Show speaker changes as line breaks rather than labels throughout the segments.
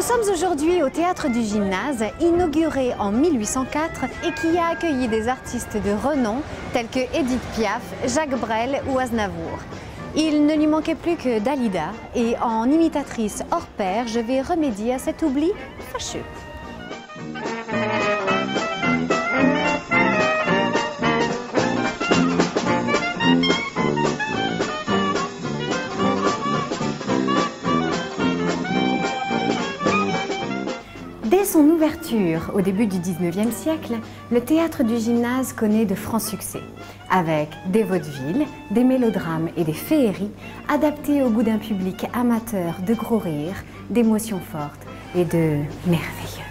sommes aujourd'hui au Théâtre du Gymnase, inauguré en 1804 et qui a accueilli des artistes de renom tels que Édith Piaf, Jacques Brel ou Aznavour. Il ne lui manquait plus que Dalida et en imitatrice hors pair, je vais remédier à cet oubli fâcheux. Dès son ouverture, au début du 19e siècle, le Théâtre du Gymnase connaît de francs succès, avec des vaudevilles, des mélodrames et des féeries, adaptés au goût d'un public amateur de gros rires, d'émotions fortes et de merveilleux.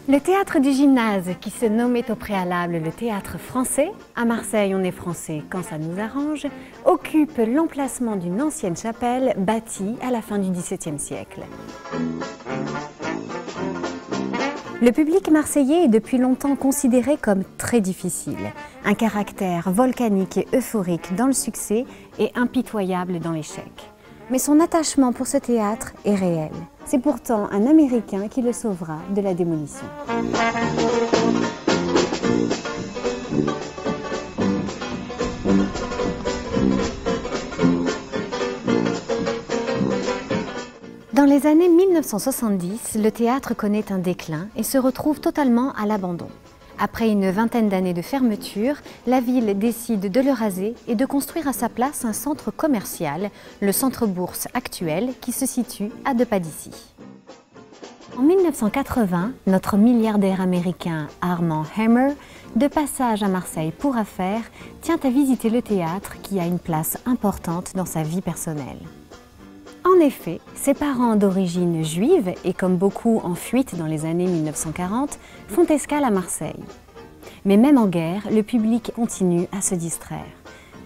Le Théâtre du Gymnase, qui se nommait au préalable le Théâtre français, à Marseille on est français quand ça nous arrange, occupe l'emplacement d'une ancienne chapelle bâtie à la fin du XVIIe siècle. Le public marseillais est depuis longtemps considéré comme très difficile, un caractère volcanique et euphorique dans le succès et impitoyable dans l'échec. Mais son attachement pour ce théâtre est réel. C'est pourtant un Américain qui le sauvera de la démolition. Dans les années 1970, le théâtre connaît un déclin et se retrouve totalement à l'abandon. Après une vingtaine d'années de fermeture, la ville décide de le raser et de construire à sa place un centre commercial, le Centre Bourse actuel, qui se situe à 2 pas d'ici. En 1980, notre milliardaire américain Armand Hammer, de passage à Marseille pour affaires, tient à visiter le théâtre qui a une place importante dans sa vie personnelle. En effet, ses parents d'origine juive et comme beaucoup en fuite dans les années 1940, font escale à Marseille. Mais même en guerre, le public continue à se distraire.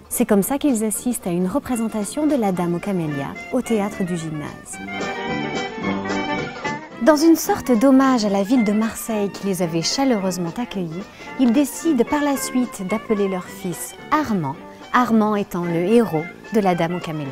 C'est comme ça qu'ils assistent à une représentation de la Dame aux Camélias au Théâtre du Gymnase. Dans une sorte d'hommage à la ville de Marseille qui les avait chaleureusement accueillis, ils décident par la suite d'appeler leur fils Armand, Armand étant le héros de la Dame aux Camélias.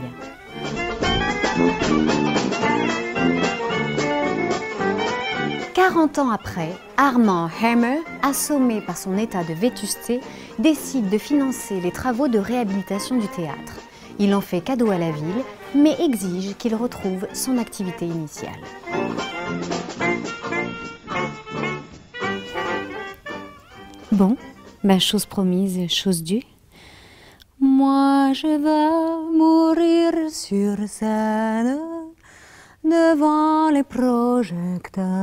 40 ans après, Armand Hammer, assommé par son état de vétusté, décide de financer les travaux de réhabilitation du théâtre. Il en fait cadeau à la ville, mais exige qu'il retrouve son activité initiale. Bon, chose promise, chose due. Moi je vais mourir sur scène devant les projecteurs.